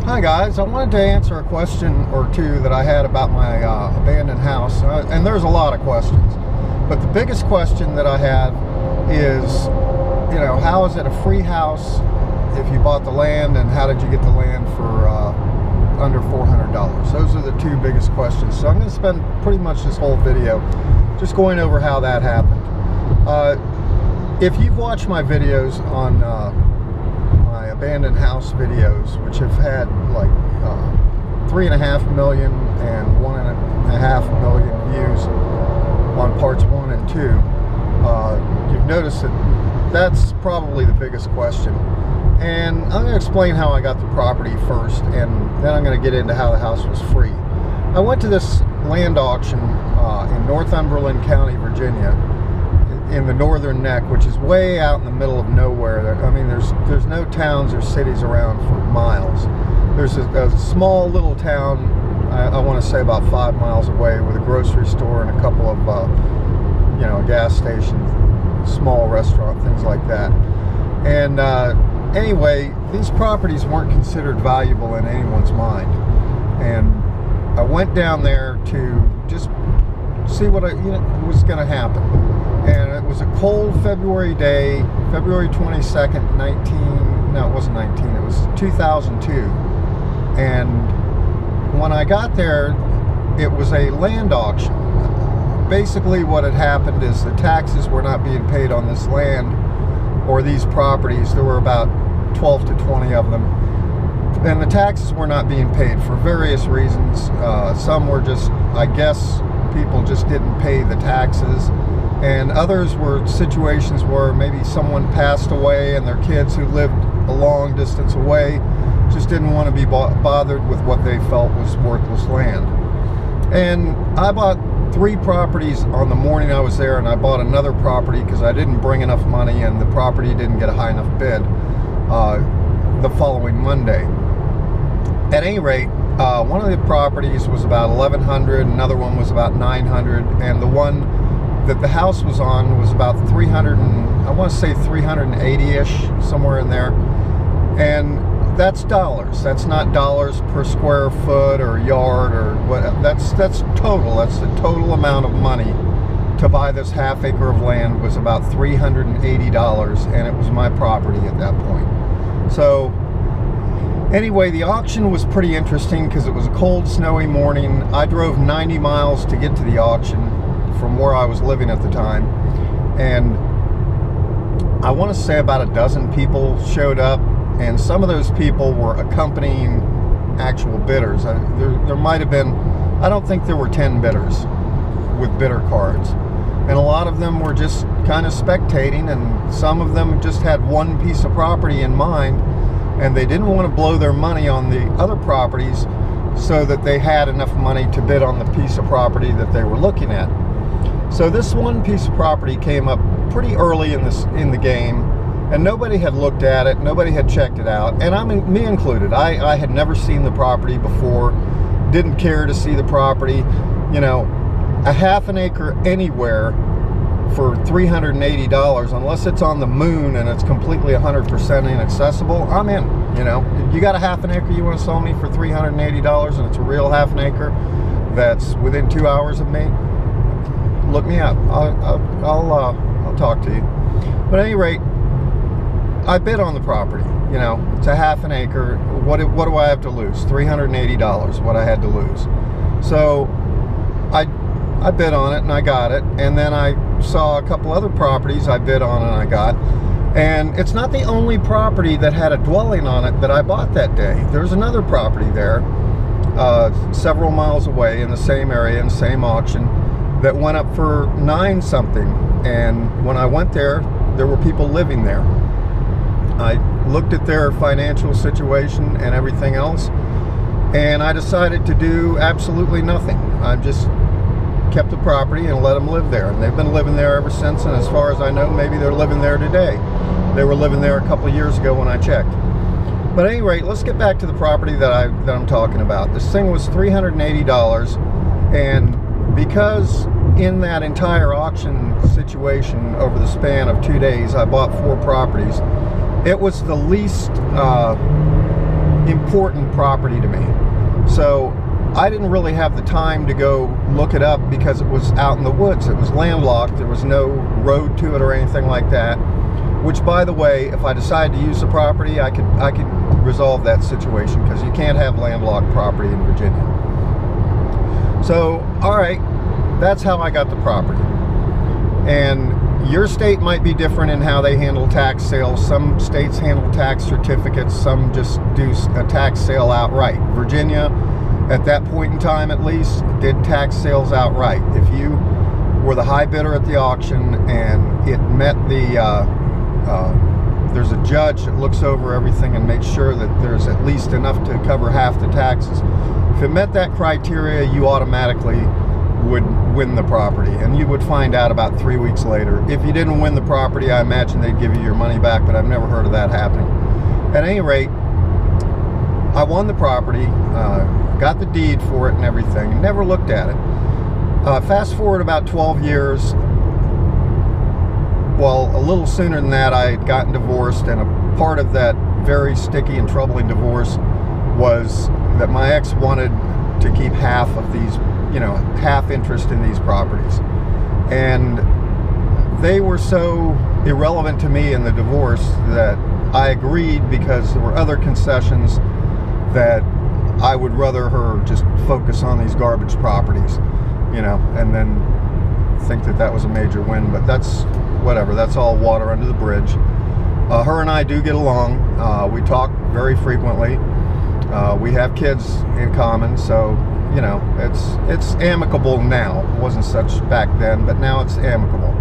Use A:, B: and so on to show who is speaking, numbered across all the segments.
A: Hi guys, I wanted to answer a question or two that I had about my abandoned house, and there's a lot of questions, but the biggest question that I have is, how is it a free house if you bought the land, and how did you get the land for under $400? Those are the two biggest questions. So I'm going to spend pretty much this whole video just going over how that happened. If you've watched my videos on my abandoned house videos, which have had like 3.5 million and 1.5 million views on parts 1 and 2, you've noticed that that's probably the biggest question. And I'm going to explain how I got the property first, and then I'm going to get into how the house was free. I went to this land auction in Northumberland County, Virginia, in the Northern Neck, which is way out in the middle of nowhere. I mean, there's no towns or cities around for miles. There's a small little town, I want to say about 5 miles away, with a grocery store and a couple of, a gas station, small restaurant, things like that. And anyway, these properties weren't considered valuable in anyone's mind. And I went down there to just see what was going to happen. And it was a cold February day, February 22nd, it wasn't 19, it was 2002. And when I got there, it was a land auction. Basically what had happened is the taxes were not being paid on this land or these properties. There were about 12 to 20 of them. And the taxes were not being paid for various reasons. Some were just, I guess, people just didn't pay the taxes. And others were situations where maybe someone passed away and their kids who lived a long distance away just didn't want to be bothered with what they felt was worthless land. And I bought 3 properties on the morning I was there, and I bought another property because I didn't bring enough money and the property didn't get a high enough bid the following Monday. At any rate, one of the properties was about $1,100, another one was about $900, and the one that the house was on was about 300 and I want to say 380-ish, somewhere in there. And that's dollars. That's not dollars per square foot or yard or what. That's total. That's the total amount of money to buy this half acre of land was about $380, and it was my property at that point. So anyway, the auction was pretty interesting because it was a cold, snowy morning. I drove 90 miles to get to the auction from where I was living at the time, and I want to say about a dozen people showed up, and some of those people were accompanying actual bidders. There might have been, I don't think there were 10 bidders with bidder cards, and a lot of them were just kind of spectating, and some of them just had one piece of property in mind, and they didn't want to blow their money on the other properties so that they had enough money to bid on the piece of property that they were looking at. So this one piece of property came up pretty early in the game, and nobody had looked at it, nobody had checked it out, and me included. I had never seen the property before, didn't care to see the property. A half an acre anywhere for $380, unless it's on the moon and it's completely 100% inaccessible, I'm in. You got a half an acre you want to sell me for $380, and it's a real half an acre that's within 2 hours of me, look me up. I'll talk to you. But at any rate, I bid on the property. It's a half an acre. What do I have to lose? $380, what I had to lose. So I bid on it and I got it. And then I saw a couple other properties I bid on and I got. And it's not the only property that had a dwelling on it that I bought that day. There's another property there, several miles away in the same area, in the same auction, that went up for 9 something. And when I went there were people living there. I looked at their financial situation and everything else, and I decided to do absolutely nothing. I just kept the property and let them live there, and they've been living there ever since, and as far as I know, maybe they're living there today. They were living there a couple of years ago when I checked. But at any rate, let's get back to the property that I'm talking about. This thing was $380, and because in that entire auction situation over the span of 2 days, I bought 4 properties. It was the least important property to me. So I didn't really have the time to go look it up because it was out in the woods. It was landlocked. There was no road to it or anything like that. Which, by the way, if I decide to use the property, I could resolve that situation, because you can't have landlocked property in Virginia. So, all right, that's how I got the property. And your state might be different in how they handle tax sales. Some states handle tax certificates. Some just do a tax sale outright. Virginia, at that point in time at least, did tax sales outright. If you were the high bidder at the auction and it met the there's a judge that looks over everything and makes sure that there's at least enough to cover half the taxes. If it met that criteria, you automatically would win the property, and you would find out about 3 weeks later. If you didn't win the property, I imagine they'd give you your money back, but I've never heard of that happening. At any rate, I won the property, got the deed for it and everything, never looked at it. Fast forward about 12 years, well, a little sooner than that, I had gotten divorced, and a part of that very sticky and troubling divorce was that my ex wanted to keep half of these, half interest in these properties. And they were so irrelevant to me in the divorce that I agreed, because there were other concessions that I would rather her just focus on these garbage properties, and then think that was a major win. But that's whatever, that's all water under the bridge. Her and I do get along. We talk very frequently. We have kids in common, so it's amicable now. It wasn't such back then, but now it's amicable.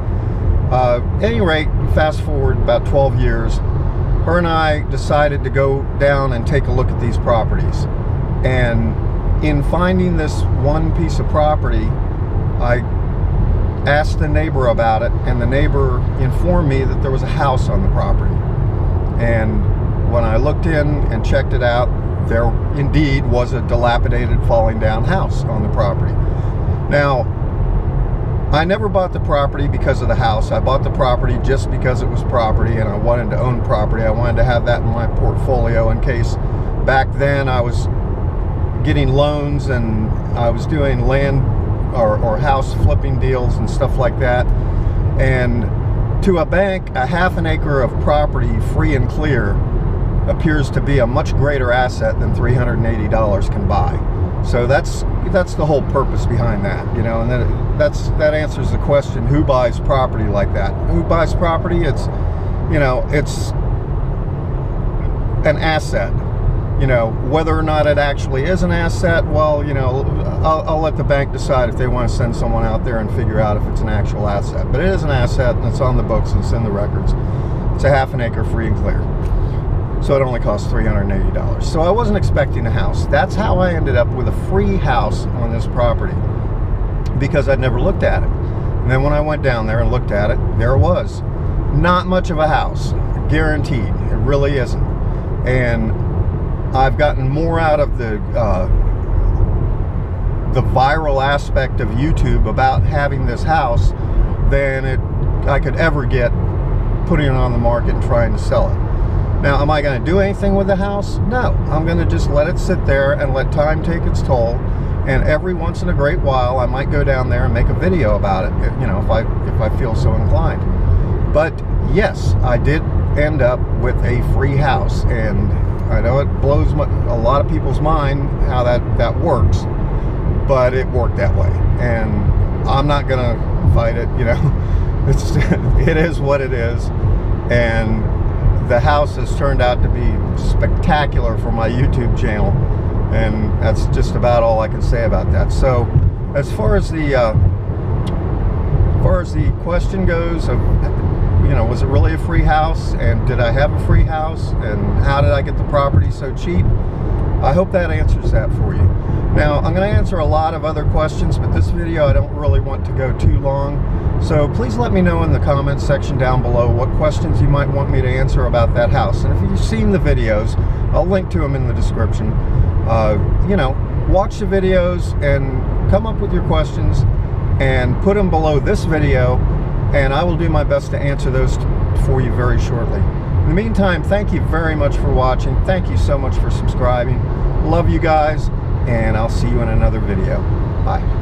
A: At any rate, fast forward about 12 years, her and I decided to go down and take a look at these properties. And in finding this one piece of property, I asked the neighbor about it, and the neighbor informed me that there was a house on the property. And when I looked in and checked it out, there indeed was a dilapidated, falling down house on the property. Now, I never bought the property because of the house. I bought the property just because it was property, and I wanted to own property. I wanted to have that in my portfolio in case back then I was getting loans and I was doing land or house flipping deals and stuff like that. And to a bank, a half an acre of property free and clear appears to be a much greater asset than $380 can buy. So that's the whole purpose behind that, and that answers the question: who buys property like that? Who buys property? It's an asset. Whether or not it actually is an asset, well, I'll let the bank decide if they want to send someone out there and figure out if it's an actual asset. But it is an asset, and it's on the books, and it's in the records. It's a half an acre free and clear. So it only costs $380. So I wasn't expecting a house. That's how I ended up with a free house on this property, because I'd never looked at it. And then when I went down there and looked at it, there it was. Not much of a house, guaranteed. It really isn't. And I've gotten more out of the viral aspect of YouTube about having this house than I could ever get putting it on the market and trying to sell it. Now, am I going to do anything with the house? No. I'm going to just let it sit there and let time take its toll. And every once in a great while, I might go down there and make a video about it, if I feel so inclined. But yes, I did end up with a free house, and I know it blows a lot of people's mind how that works, but it worked that way, and I'm not going to fight it. It is what it is, and the house has turned out to be spectacular for my YouTube channel, and that's just about all I can say about that. So, as far as the question goes of, was it really a free house, and did I have a free house, and how did I get the property so cheap? I hope that answers that for you. Now, I'm going to answer a lot of other questions, but this video I don't really want to go too long. So please let me know in the comments section down below what questions you might want me to answer about that house. And if you've seen the videos, I'll link to them in the description. Watch the videos and come up with your questions and put them below this video, and I will do my best to answer those for you very shortly. In the meantime, thank you very much for watching. Thank you so much for subscribing. Love you guys, and I'll see you in another video. Bye.